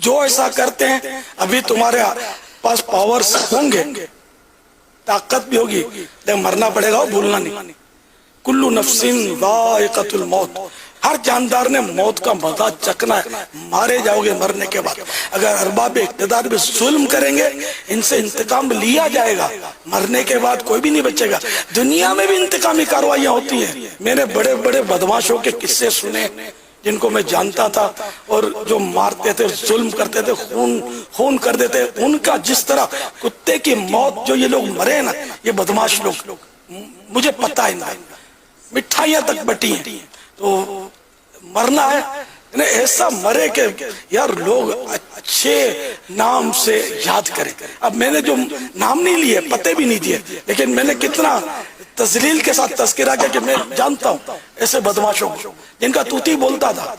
جو ایسا کرتے ہیں ابھی تمہارے پاس پاورز ہوں گے، طاقت بھی ہوگی، لیکن مرنا پڑے گا، بھولنا نہیں۔ کلو نفس ذائقۃ الموت، ہر جاندار نے موت کا مزہ چکھنا ہے، مارے جاؤ گے مرنے کے بعد۔ اگر ارباب اقتدار پہ ظلم کریں گے، ان سے انتقام لیا جائے گا، مرنے کے بعد کوئی بھی نہیں بچے گا۔ دنیا میں بھی انتقامی کارروائیاں ہوتی ہیں، میں نے بڑے بڑے بدماشوں کے قصے سنے جن کو میں جانتا تھا، اور جو مارتے تھے، ظلم کرتے تھے، خون کر دیتے، ان کا جس طرح کتے کی موت جو یہ لوگ مرے نا، یہ بدماش لوگ، مجھے پتہ ہے نا، مٹھائیاں تک بٹی ہیں، تو مرنا ہے ایسا مرے کہ یار لوگ اچھے نام سے یاد کریں۔ اب میں نے جو نام نہیں لیے، پتے بھی نہیں دیے، لیکن میں نے کتنا تذلیل کے ساتھ تذکرہ کیا کہ میں جانتا ہوں ایسے بدماشوں کو جن کا توتی بولتا تھا،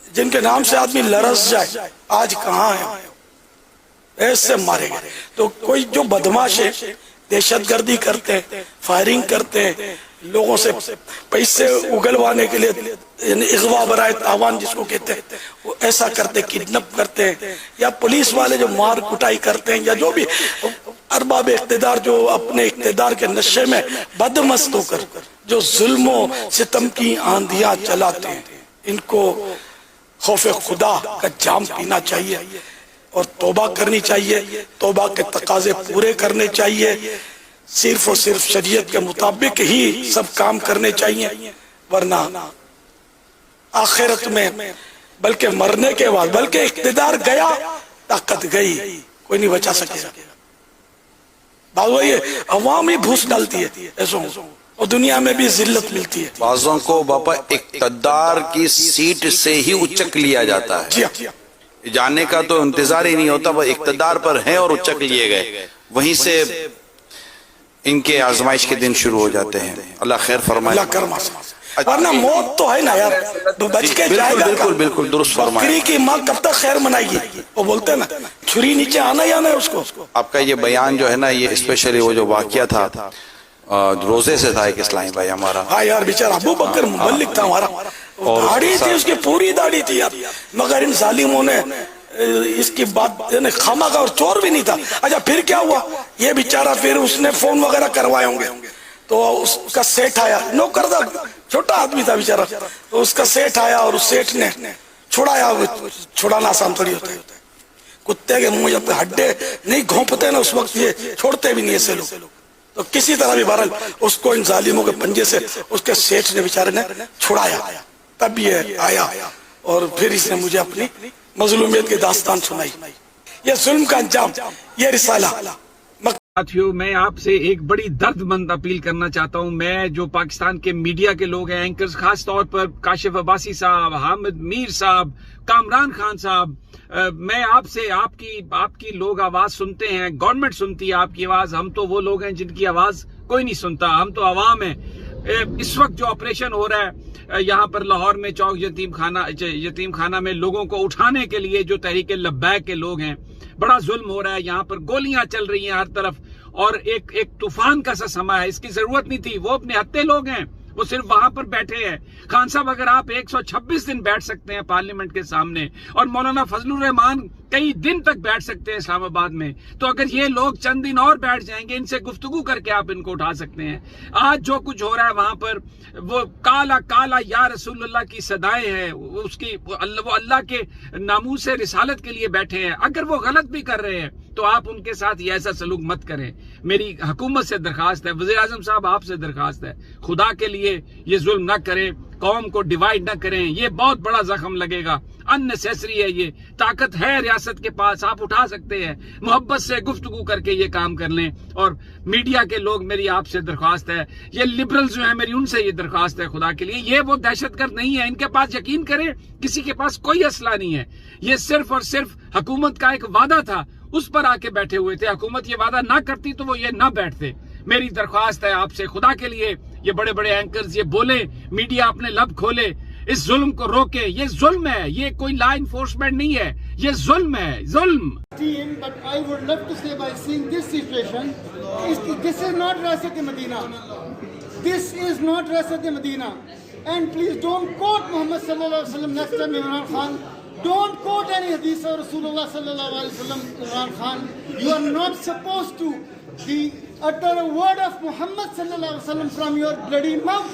جن کے نام سے آدمی لرز جائے، آج کہاں ہے، ایسے مارے گئے۔ تو کوئی جو بدماش ہے، دہشت گردی کرتے ہیں، فائرنگ کرتے ہیں، لوگوں سے پیسے اگلوانے کے لیے، یعنی اغوا برائے تاوان جس کو کہتے ہیں، وہ ایسا کرتے، کڈنپ کرتے ہیں، یا پولیس والے جو مار کٹائی کرتے ہیں، یا جو بھی ارباب اقتدار جو اپنے اقتدار کے نشے میں بدمست ہو کر جو ظلم و ستم کی آندیاں چلاتے ہیں، ان کو خوف خدا کا جام پینا چاہیے اور توبہ کرنی چاہیے، توبہ کے تقاضے پورے کرنے چاہیے، صرف اور صرف شریعت کے مطابق ہی سب کام کرنے چاہیے، ورنہ آخرت میں بلکہ مرنے کے بعد، بلکہ اقتدار گیا، طاقت گئی، کوئی نہیں بچا سکے گا۔ بھائی عوام ہی بھوس ڈالتی ہے ایسوں، اور دنیا میں بھی ذلت ملتی ہے۔ بعضوں کو باپا اقتدار کی سیٹ سے ہی اچک لیا جاتا ہے، جی ہاں، جانے کا تو انتظار ہی نہیں ہوتا، وہ اقتدار پر ہیں اور اچک لیے گئے، وہیں سے ان کے آزمائش کے دن شروع ہو جاتے ہیں۔ اللہ خیر فرمائے، اللہ کرم، ورنہ موت تو ہے نا یار، بچ کے جائے گا۔ بالکل بالکل درست فرمائے۔ بکری کی ماں کب تک خیر منائے گی؟ وہ بولتے ہیں نا چھری نیچے آنا ہی آنا ہے اس کو۔ آپ کا یہ بیان جو ہے نا، یہ اسپیشلی وہ جو واقعہ تھا روزے سے تھا، ایک اسلامی بھائی ہمارا، ہاں یار بیچارہ ابو بکر مبلغ تھا ہمارا، داڑھی تھی اس کی، پوری داڑھی تھی یار، مگر ان ظالموں نے اس کی بات خامہ کا، اور چور بھی نہیں تھا۔ اچھا پھر کیا ہوا؟ یہ بیچارہ پھر اس نے فون وغیرہ کروائے ہوں گے، تو اس کا سیٹ آیا، نوکردہ چھوٹا آدمی تھا بیچارہ، تو اس کا سیٹ آیا اور اس سیٹ نے چھڑایا۔ چھڑانا آسان تھوڑی ہوتا ہے، کتے کے منہ جب ہڈے نہیں گھونپتے نا اس وقت یہ چھوڑتے بھی نہیں ایسے لوگ، تو کسی طرح بھی بہرحال اس کو ان ظالموں کے پنجے سے اس کے سیٹ نے بیچارے نے چھڑایا، تب یہ آیا اور پھر اس نے مجھے اپنی مظلومیت کی داستان سنائی۔ یہ ظلم کا انجام، یہ رسالہ۔ ساتھیو، میں آپ سے ایک بڑی درد مند اپیل کرنا چاہتا ہوں، میں جو پاکستان کے میڈیا کے لوگ ہیں، اینکرز، خاص طور پر کاشف عباسی صاحب، حامد میر صاحب، کامران خان صاحب، میں آپ سے آپ کی لوگ آواز سنتے ہیں، گورنمنٹ سنتی ہے آپ کی آواز، ہم تو وہ لوگ ہیں جن کی آواز کوئی نہیں سنتا، ہم تو عوام ہیں۔ اس وقت جو آپریشن ہو رہا ہے یہاں پر لاہور میں چوک یتیم خانہ میں لوگوں کو اٹھانے کے لیے جو تحریک لبیک کے لوگ ہیں، بڑا ظلم ہو رہا ہے، یہاں پر گولیاں چل رہی ہیں ہر طرف، اور ایک طوفان کا سا سما ہے، اس کی ضرورت نہیں تھی، وہ اپنے ہتے لوگ ہیں، وہ صرف وہاں پر بیٹھے ہیں۔ خان صاحب اگر آپ 126 دن بیٹھ سکتے ہیں پارلیمنٹ کے سامنے، اور مولانا فضل الرحمان کئی دن تک بیٹھ سکتے ہیں اسلام آباد میں، تو اگر یہ لوگ چند دن اور بیٹھ جائیں گے، ان سے گفتگو کر کے آپ ان کو اٹھا سکتے ہیں۔ آج جو کچھ ہو رہا ہے وہاں پر، وہ کالا کالا یا رسول اللہ کی صدائیں ہیں، وہ اللہ کے ناموس رسالت کے لیے بیٹھے ہیں۔ اگر وہ غلط بھی کر رہے ہیں تو آپ ان کے ساتھ یہ ایسا سلوک مت کریں۔ میری حکومت سے درخواست ہے، وزیر اعظم صاحب آپ سے درخواست ہے، خدا کے لیے یہ ظلم نہ کریں، قوم کو ڈیوائیڈ نہ کریں، یہ بہت بڑا زخم لگے گا، ان نیسیسری ہے، یہ طاقت ہے ریاست کے پاس، آپ اٹھا سکتے ہیں، محبت سے گفتگو کر کے یہ کام کر لیں۔ اور میڈیا کے لوگ، میری آپ سے درخواست ہے، یہ لبرلز جو ہیں، میری ان سے یہ درخواست ہے خدا کے لیے، یہ وہ دہشت گرد نہیں ہے، ان کے پاس یقین کریں کسی کے پاس کوئی اسلحہ نہیں ہے، یہ صرف اور صرف حکومت کا ایک وعدہ تھا، اس پر آ کے بیٹھے ہوئے تھے، حکومت یہ وعدہ نہ کرتی تو وہ یہ نہ بیٹھتے۔ میری درخواست ہے آپ سے خدا کے لیے، یہ بڑے بڑے اینکرز یہ بولیں، میڈیا اپنے لب کھولے، اس ظلم کو روکے، یہ ظلم ہے، یہ کوئی لا انفورسمنٹ نہیں ہے، یہ ظلم ہے، ظلم۔ But I would love to say by seeing this situation, this is not Rasat Medina. This is not Rasat Medina. And please don't quote Muhammad sallallahu alaihi wasallam next time Imran Khan. Don't quote any hadith of Rasulullah sallallahu alaihi wasallam, Imran Khan. You are not supposed to utter a word of Muhammad sallallahu alaihi wasallam from your bloody mouth.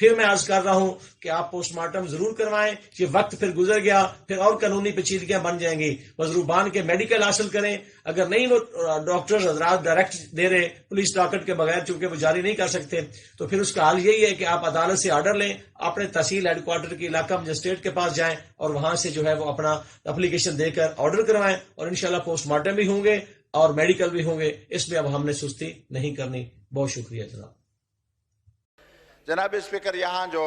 پھر میں عرض کر رہا ہوں کہ آپ post mortem ضرور کروائیں. یہ وقت پھر گزر گیا، پھر اور قانونی پیچیدگیاں بن جائیں گی. مضروبان کے میڈیکل حاصل کریں. اگر نہیں وہ ڈاکٹر حضرات ڈائریکٹ دے رہے پولیس ڈاکٹ کے بغیر، چونکہ وہ جاری نہیں کر سکتے، تو پھر اس کا حل یہی ہے کہ آپ عدالت سے آرڈر لیں، اپنے تحصیل ہیڈ کوارٹر کے علاقہ مجسٹریٹ کے پاس جائیں اور وہاں سے جو ہے وہ اپنا اپلیکیشن دے کر آرڈر کروائیں، اور انشاءاللہ پوسٹ مارٹم بھی ہوں گے اور میڈیکل بھی ہوں گے. اس میں اب ہم نے سستی نہیں کرنی. بہت شکریہ جناب. جناب اسپیکر، یہاں جو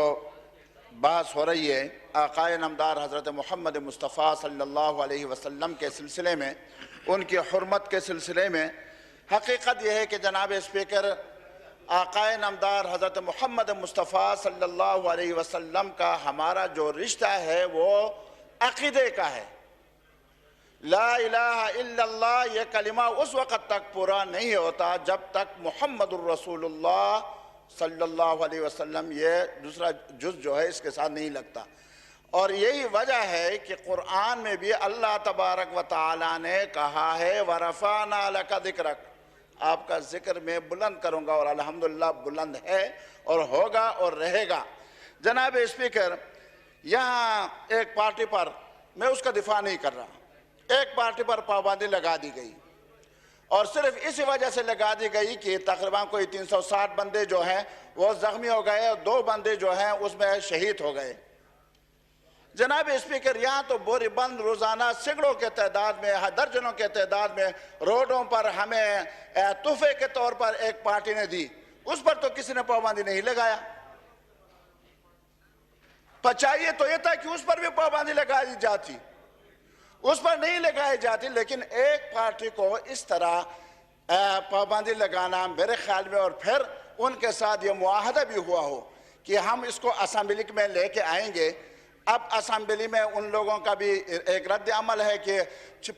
بحث ہو رہی ہے آقائے نامدار حضرت محمد مصطفیٰ صلی اللہ علیہ وسلم کے سلسلے میں، ان کی حرمت کے سلسلے میں، حقیقت یہ ہے کہ جناب اسپیکر، آقائے نامدار حضرت محمد مصطفیٰ صلی اللہ علیہ وسلم کا ہمارا جو رشتہ ہے وہ عقیدے کا ہے. لا الہ الا اللہ یہ کلمہ اس وقت تک پورا نہیں ہوتا جب تک محمد الرسول اللہ صلی اللہ علیہ وسلم یہ دوسرا جز جو ہے اس کے ساتھ نہیں لگتا. اور یہی وجہ ہے کہ قرآن میں بھی اللہ تبارک و تعالیٰ نے کہا ہے وَرَفَعْنَا لَكَ ذِكْرَكَ، آپ کا ذکر میں بلند کروں گا، اور الحمدللہ بلند ہے اور ہوگا اور رہے گا. جناب اسپیکر، یہاں ایک پارٹی پر، میں اس کا دفاع نہیں کر رہا، ایک پارٹی پر پابندی لگا دی گئی، اور صرف اسی وجہ سے لگا دی گئی کہ تقریباً کوئی 360 بندے جو ہیں وہ زخمی ہو گئے اور 2 بندے جو ہیں اس میں شہید ہو گئے. جناب اسپیکر، یہاں تو بوری بند روزانہ سینکڑوں کے تعداد میں، درجنوں کے تعداد میں روڈوں پر ہمیں تحفے کے طور پر ایک پارٹی نے دی، اس پر تو کسی نے پابندی نہیں لگایا. چاہیے تو یہ تھا کہ اس پر بھی پابندی لگائی جاتی، اس پر نہیں لگائی جاتی. لیکن ایک پارٹی کو اس طرح پابندی لگانا میرے خیال میں، اور پھر ان کے ساتھ یہ معاہدہ بھی ہوا ہو کہ ہم اس کو اسمبلی میں لے کے آئیں گے. اب اسمبلی میں ان لوگوں کا بھی ایک رد عمل ہے کہ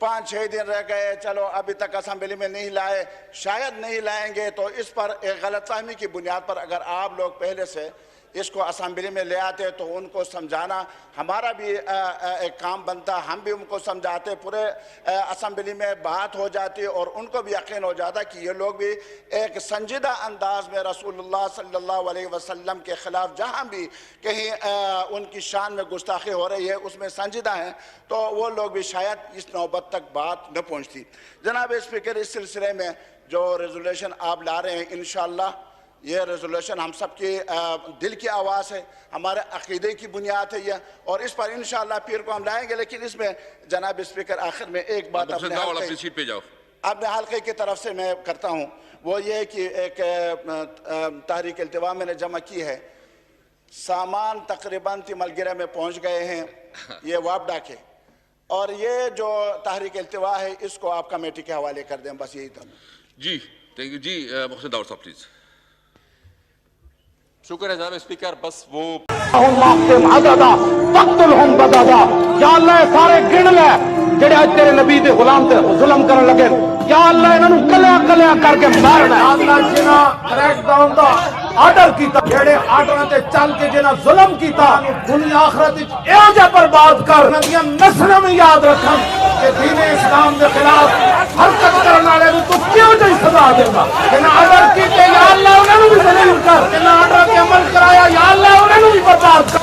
5-6 دن رہ گئے، چلو ابھی تک اسمبلی میں نہیں لائے، شاید نہیں لائیں گے. تو اس پر ایک غلط فہمی کی بنیاد پر اگر آپ لوگ پہلے سے اس کو اسمبلی میں لے آتے تو ان کو سمجھانا ہمارا بھی ایک کام بنتا، ہم بھی ان کو سمجھاتے، پورے اسمبلی میں بات ہو جاتی اور ان کو بھی یقین ہو جاتا کہ یہ لوگ بھی ایک سنجیدہ انداز میں رسول اللہ صلی اللہ علیہ وسلم کے خلاف جہاں بھی کہیں ان کی شان میں گستاخی ہو رہی ہے اس میں سنجیدہ ہیں، تو وہ لوگ بھی شاید اس نوبت تک بات نہ پہنچتی. جناب اسپیکر، اس سلسلے میں جو ریزولوشن آپ لا رہے ہیں، انشاءاللہ یہ ریزولوشن ہم سب کی دل کی آواز ہے، ہمارے عقیدے کی بنیاد ہے یہ، اور اس پر انشاءاللہ پیر کو ہم لائیں گے. لیکن اس میں جناب اسپیکر آخر میں ایک بات اپنے حلقے کی طرف سے میں کرتا ہوں، وہ یہ کہ ایک تحریک التوا میں نے جمع کی ہے، سامان تقریباً تملگرہ میں پہنچ گئے ہیں یہ وابڈا کے، اور یہ جو تحریک التوا ہے اس کو آپ کمیٹی کے حوالے کر دیں. بس یہی تھا. جی تھینک یو. جی محسن داؤد صاحب پلیز. شکر ہے جناب اسپیکر. بس وہ یا اللہ سارے گن لے جڑے اج تیرے نبی دے غلام تے ظلم کرن لگے، یا اللہ انہاں نوں کلیاں کلیاں کر کے مارنا. اللہ جنہاں کریک ڈاؤن دا آرڈر کیتا، جڑے آرڈراں تے چل کے جنہاں ظلم کیتا، دنیا آخرت وچ ایہو جہا برباد کر، انہاں دیاں نسلاں میں یاد رکھن کہ دین اسلام دے خلاف حرکت کرن والے نوں تو کیوں جہی سزا دیندا. جنہاں آرڈر کیتے یا اللہ انہاں نوں بھی ذلیل کر، جنہاں آرڈر تے عمل کرایا یا اللہ انہاں نوں بھی برباد کر.